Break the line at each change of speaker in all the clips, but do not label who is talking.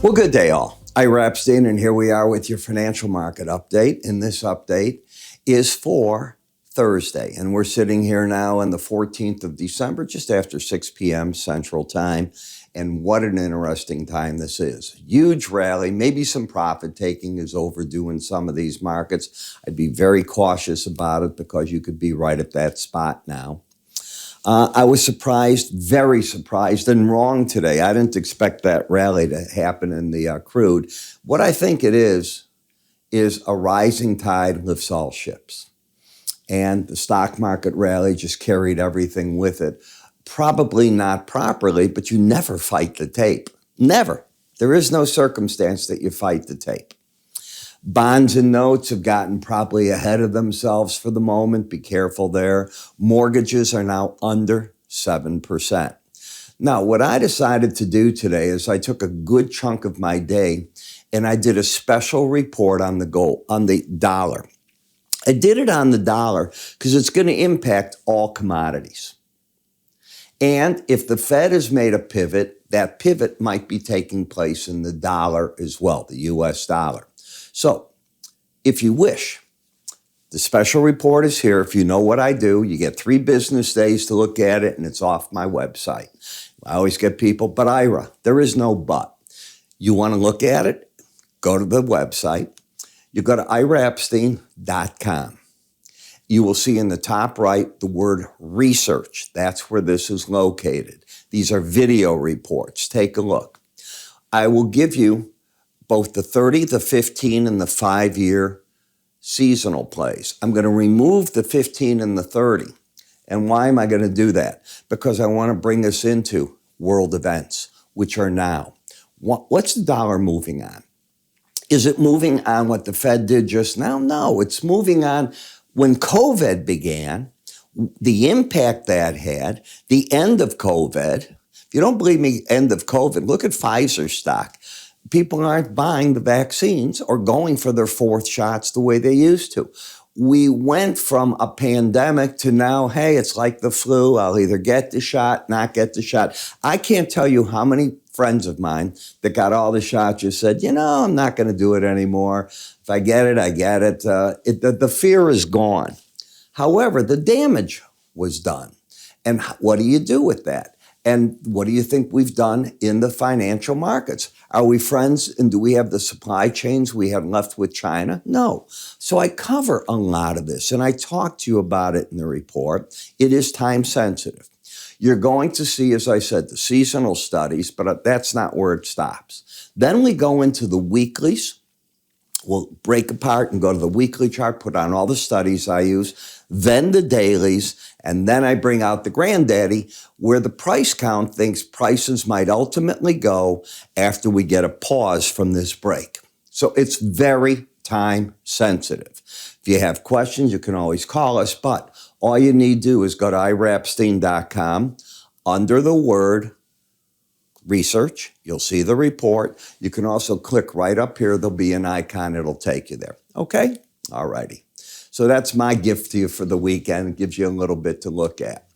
Well, good day all. Ira Epstein, and here we are with your financial market update. And this update is for Thursday. And we're sitting here now on the 14th of December, just after 6 p.m. Central Time. And what an interesting time this is. Huge rally, maybe some profit taking is overdue in some of these markets. I'd be very cautious about it because you could be right at that spot now. I was surprised, very surprised, and wrong today. I didn't expect that rally to happen in the crude. What I think it is a rising tide lifts all ships. And the stock market rally just carried everything with it. Probably not properly, but you never fight the tape. Never. There is no circumstance that you fight the tape. Bonds and notes have gotten probably ahead of themselves for the moment. Be careful there. Mortgages are now under 7%. Now, what I decided to do today is I took a good chunk of my day and I did a special report on the gold, on the dollar. I did it on the dollar because it's going to impact all commodities. And if the Fed has made a pivot, that pivot might be taking place in the dollar as well, the US dollar. So, if you wish, the special report is here. If you know what I do, you get 3 business days to look at it, and it's off my website. I always get people, but Ira, there is no but. You want to look at it? Go to the website. You go to iraepstein.com. You will see in the top right the word research. That's where this is located. These are video reports. Take a look. I will give you both the 30, the 15, and the 5-year seasonal plays. I'm going to remove the 15 and the 30. And why am I going to do that? Because I want to bring us into world events, which are now. What's the dollar moving on? Is it moving on what the Fed did just now? No, it's moving on when COVID began, the impact that had, the end of COVID. If you don't believe me, end of COVID, look at Pfizer stock. People aren't buying the vaccines or going for their 4th shots the way they used to. We went from a pandemic to now, hey, it's like the flu. I'll either get the shot, not get the shot. I can't tell you how many friends of mine that got all the shots just said, I'm not going to do it anymore. If I get it, I get it. The fear is gone. However, the damage was done. And what do you do with that? And what do you think we've done in the financial markets? Are we friends and do we have the supply chains we have left with China? No. So I cover a lot of this and I talk to you about it in the report. It is time sensitive. You're going to see, as I said, the seasonal studies, but that's not where it stops. Then we go into the weeklies. We'll break apart and go to the weekly chart, put on all the studies I use, then the dailies, and then I bring out the granddaddy where the price count thinks prices might ultimately go after we get a pause from this break. So it's very time sensitive. If you have questions, you can always call us, but all you need to do is go to iraepstein.com under the word research. You'll see the report. You can also click right up here. There'll be an icon. It'll take you there. Okay? All righty. So that's my gift to you for the weekend. It gives you a little bit to look at.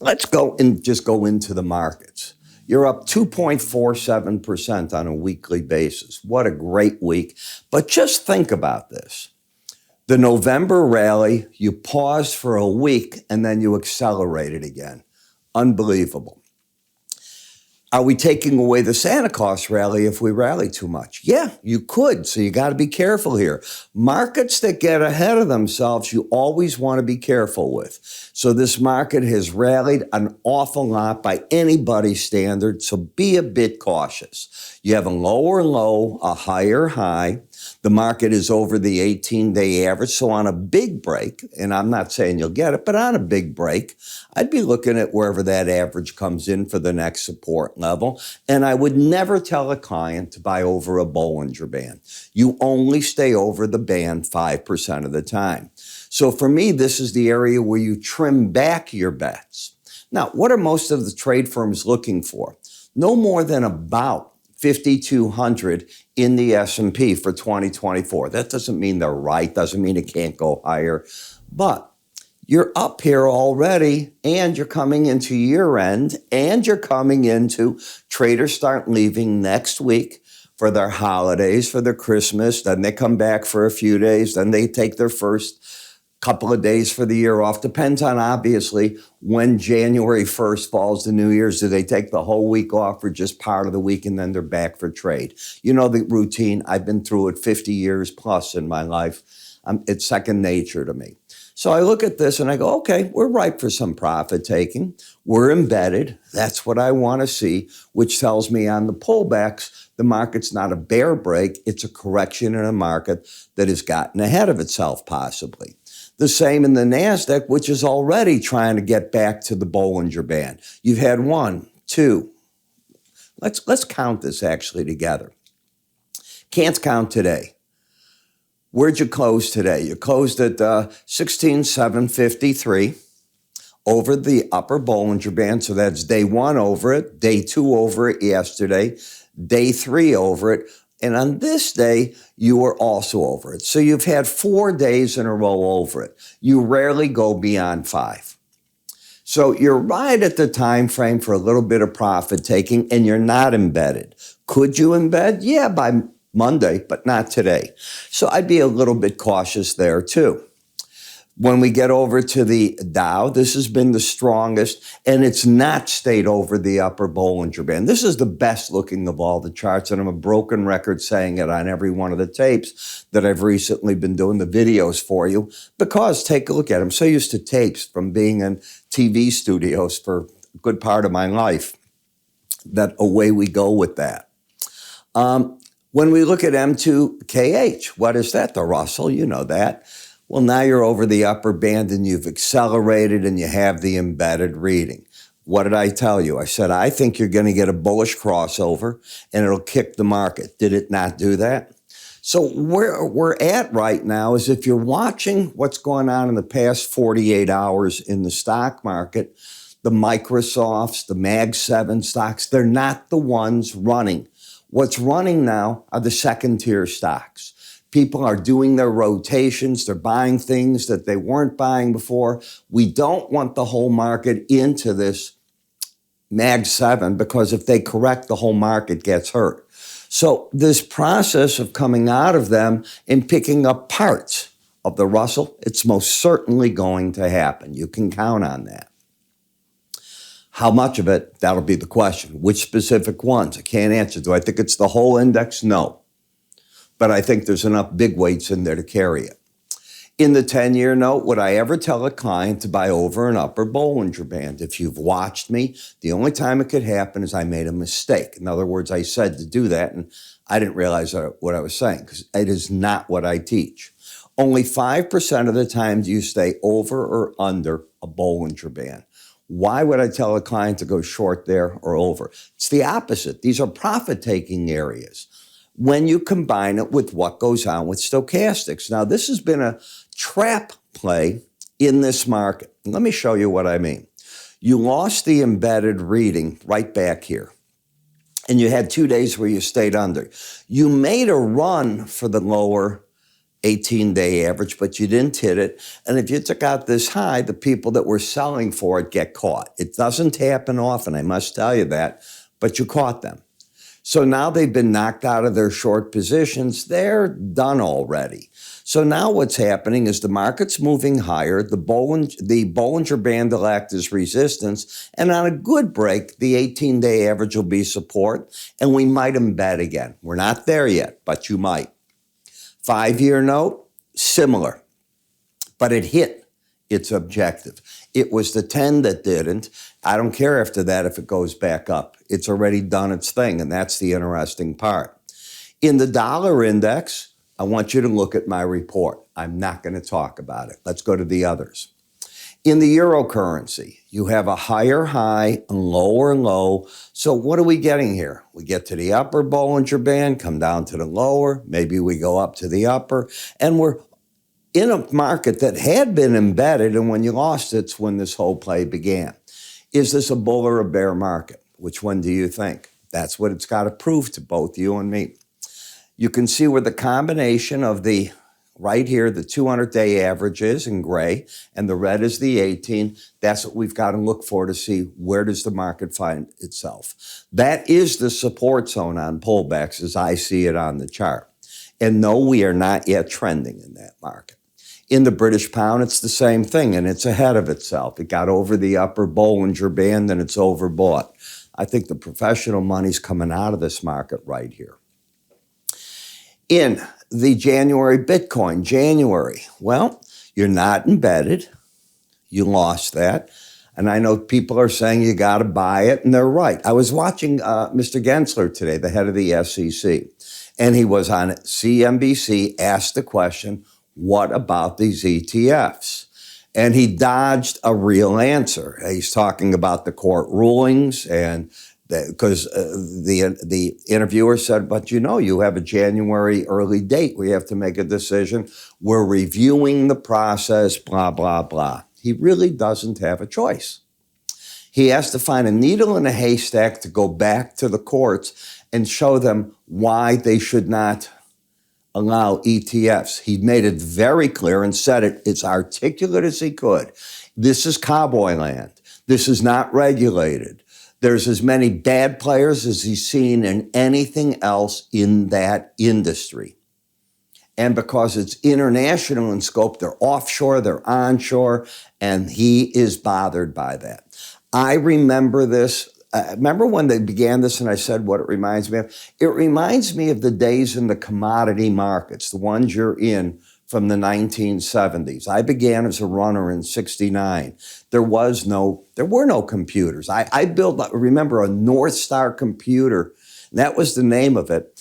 Let's go and just go into the markets. You're up 2.47% on a weekly basis. What a great week. But just think about this. The November rally, you paused for a week and then you accelerated again. Unbelievable. Are we taking away the Santa Claus rally if we rally too much? Yeah, you could. So you got to be careful here. Markets that get ahead of themselves, you always want to be careful with. So this market has rallied an awful lot by anybody's standard. So be a bit cautious. You have a lower low, a higher high. The market is over the 18-day average. So on a big break, and I'm not saying you'll get it, but on a big break, I'd be looking at wherever that average comes in for the next support level. And I would never tell a client to buy over a Bollinger Band. You only stay over the band 5% of the time. So for me, this is the area where you trim back your bets. Now, what are most of the trade firms looking for? No more than about 5,200 in the S&P for 2024. That doesn't mean they're right, doesn't mean it can't go higher, but you're up here already, and you're coming into year end, and you're coming into traders start leaving next week for their holidays, for their Christmas. Then they come back for a few days. Then they take their first couple of days for the year off. Depends on, obviously, when January 1st falls to New Year's. Do they take the whole week off or just part of the week and then they're back for trade? You know the routine. I've been through it 50 years plus in my life. It's second nature to me. So I look at this and I go, okay, we're ripe for some profit taking. We're embedded. That's what I want to see, which tells me on the pullbacks, the market's not a bear break. It's a correction in a market that has gotten ahead of itself, possibly. The same in the NASDAQ, which is already trying to get back to the Bollinger Band. You've had 1, 2. Let's count this actually together. Can't count today. Where'd you close today? You closed at 16,753 over the upper Bollinger Band. So that's day 1 over it, day 2 over it yesterday, day 3 over it. And on this day, you were also over it. So you've had 4 days in a row over it. You rarely go beyond 5. So you're right at the time frame for a little bit of profit taking, and you're not embedded. Could you embed? Yeah, by Monday, but not today. So I'd be a little bit cautious there too. When we get over to the Dow, this has been the strongest, and it's not stayed over the upper Bollinger Band. This is the best looking of all the charts, and I'm a broken record saying it on every one of the tapes that I've recently been doing the videos for you, because take a look at them. I'm so used to tapes from being in TV studios for a good part of my life that away we go with that. When we look at M2KH, what is that? The Russell, you know that. Well, now you're over the upper band and you've accelerated and you have the embedded reading. What did I tell you? I said, I think you're going to get a bullish crossover and it'll kick the market. Did it not do that? So where we're at right now is, if you're watching what's going on in the past 48 hours in the stock market, the Microsofts, the Mag 7 stocks, they're not the ones running. What's running now are the second tier stocks. People are doing their rotations. They're buying things that they weren't buying before. We don't want the whole market into this Mag 7, because if they correct, the whole market gets hurt. So this process of coming out of them and picking up parts of the Russell, it's most certainly going to happen. You can count on that. How much of it? That'll be the question. Which specific ones? I can't answer. Do I think it's the whole index? No. But I think there's enough big weights in there to carry it. In the 10-year note, would I ever tell a client to buy over an upper Bollinger Band? If you've watched me, the only time it could happen is I made a mistake. In other words, I said to do that, and I didn't realize what I was saying, because it is not what I teach. Only 5% of the time do you stay over or under a Bollinger Band. Why would I tell a client to go short there or over? It's the opposite. These are profit-taking areas when you combine it with what goes on with stochastics. Now, this has been a trap play in this market. Let me show you what I mean. You lost the embedded reading right back here, and you had 2 days where you stayed under. You made a run for the lower 18-day average, but you didn't hit it. And if you took out this high, the people that were selling for it get caught. It doesn't happen often, I must tell you that, but you caught them. So now they've been knocked out of their short positions. They're done already. So now what's happening is the market's moving higher. The Bollinger Band will act as resistance. And on a good break, the 18-day average will be support. And we might embed again. We're not there yet, but you might. 5-year note, similar. But it hit its objective. It was the 10 that didn't. I don't care after that if it goes back up. It's already done its thing, and that's the interesting part. In the dollar index, I want you to look at my report. I'm not going to talk about it. Let's go to the others. In the eurocurrency, you have a higher high and lower low. So what are we getting here? We get to the upper Bollinger Band, come down to the lower, maybe we go up to the upper, and we're in a market that had been embedded, and when you lost it's when this whole play began. Is this a bull or a bear market? Which one do you think? That's what it's got to prove to both you and me. You can see where the combination of the Right here, the 200-day average is in gray, and the red is the 18. That's what we've got to look for to see where does the market find itself. That is the support zone on pullbacks as I see it on the chart. And no, we are not yet trending in that market. In the British pound, it's the same thing, and it's ahead of itself. It got over the upper Bollinger Band, and it's overbought. I think the professional money's coming out of this market right here. In the January Bitcoin, well, you're not embedded. You lost that. And I know people are saying you got to buy it, and they're right. I was watching Mr. Gensler today, the head of the SEC, and he was on CNBC, asked the question, what about these ETFs? And he dodged a real answer. He's talking about the court rulings, and because the interviewer said, but you have a January early date. We have to make a decision. We're reviewing the process, blah, blah, blah. He really doesn't have a choice. He has to find a needle in a haystack to go back to the courts and show them why they should not allow ETFs. He made it very clear and said it as articulate as he could. This is cowboy land. This is not regulated. There's as many bad players as he's seen in anything else in that industry. And because it's international in scope, they're offshore, they're onshore, and he is bothered by that. I remember this. Remember when they began this and I said what it reminds me of? It reminds me of the days in the commodity markets, the ones you're in from the 1970s. I began as a runner in '69. There were no computers. I built, remember, a North Star computer, and that was the name of it,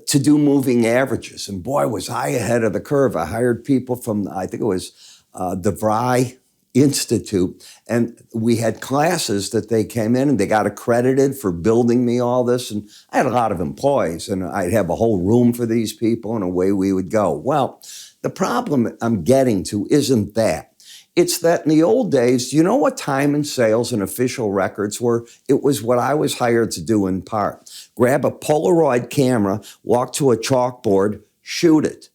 to do moving averages. And boy, was I ahead of the curve. I hired people from, I think it was DeVry Institute, and we had classes that they came in and they got accredited for building me all this. And I had a lot of employees, and I'd have a whole room for these people, and away we would go. Well, the problem I'm getting to isn't that. It's that in the old days, do you know what time and sales and official records were? It was what I was hired to do in part. Grab a Polaroid camera, walk to a chalkboard, shoot it.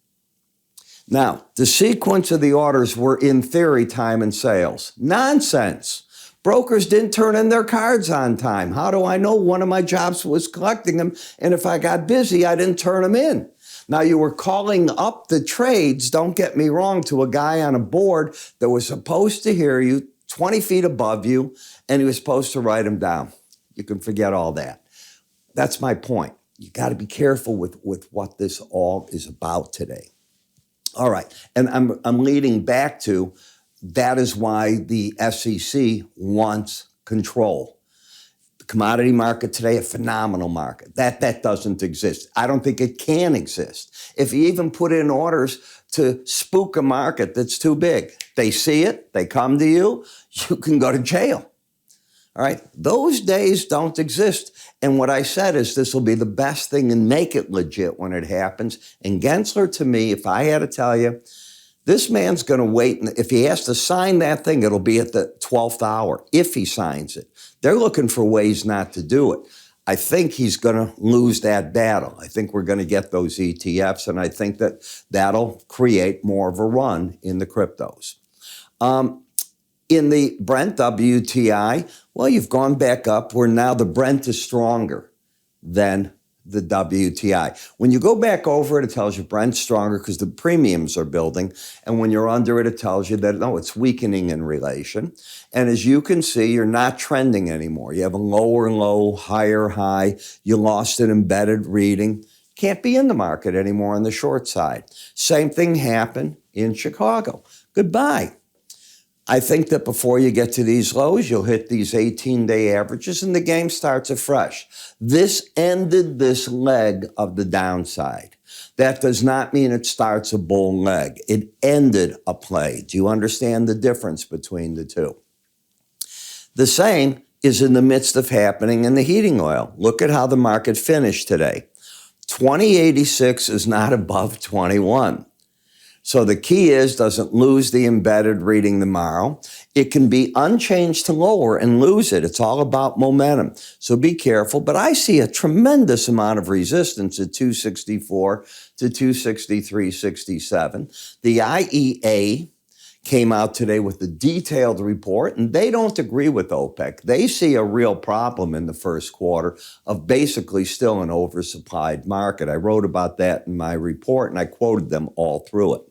Now, the sequence of the orders were, in theory, time and sales. Nonsense. Brokers didn't turn in their cards on time. How do I know? One of my jobs was collecting them, and if I got busy, I didn't turn them in. Now, you were calling up the trades, don't get me wrong, to a guy on a board that was supposed to hear you 20 feet above you, and he was supposed to write them down. You can forget all that. That's my point. You got to be careful with what this all is about today. All right, and I'm leading back to that is why the SEC wants control. The commodity market today, a phenomenal market. That doesn't exist. I don't think it can exist. If you even put in orders to spook a market that's too big, they see it, they come to you, you can go to jail. All right, those days don't exist. And what I said is this will be the best thing and make it legit when it happens. And Gensler, to me, if I had to tell you, this man's going to wait. And if he has to sign that thing, it'll be at the 12th hour, if he signs it. They're looking for ways not to do it. I think he's going to lose that battle. I think we're going to get those ETFs, and I think that'll create more of a run in the cryptos. In the Brent WTI, well, you've gone back up where now the Brent is stronger than the WTI. When you go back over it, it tells you Brent's stronger because the premiums are building. And when you're under it, it tells you that, no, it's weakening in relation. And as you can see, you're not trending anymore. You have a lower low, higher high. You lost an embedded reading. Can't be in the market anymore on the short side. Same thing happened in Chicago. Goodbye. I think that before you get to these lows, you'll hit these 18-day averages and the game starts afresh. This ended this leg of the downside. That does not mean it starts a bull leg. It ended a play. Do you understand the difference between the two? The same is in the midst of happening in the heating oil. Look at how the market finished today. 2086 is not above 21. So the key is, doesn't lose the embedded reading tomorrow. It can be unchanged to lower and lose it. It's all about momentum. So be careful. But I see a tremendous amount of resistance at 264 to 263.67. The IEA came out today with a detailed report, and they don't agree with OPEC. They see a real problem in the first quarter of basically still an oversupplied market. I wrote about that in my report, and I quoted them all through it.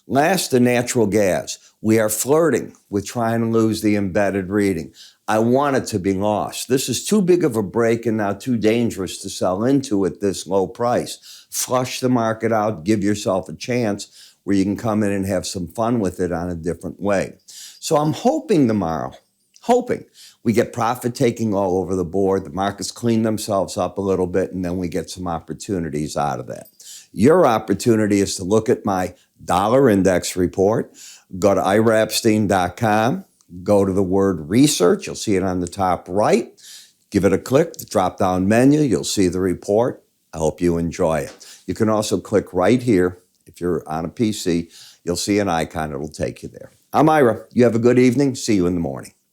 Last, the natural gas. We are flirting with trying to lose the embedded reading. I want it to be lost. This is too big of a break and now too dangerous to sell into at this low price. Flush the market out, give yourself a chance where you can come in and have some fun with it on a different way. So I'm hoping tomorrow, we get profit taking all over the board, the markets clean themselves up a little bit, and then we get some opportunities out of that. Your opportunity is to look at my dollar index report. Go to iraepstein.com, go to the word research. You'll see it on the top right. Give it a click, the drop-down menu. You'll see the report. I hope you enjoy it. You can also click right here. If you're on a PC, you'll see an icon. It'll take you there. I'm Ira. You have a good evening. See you in the morning.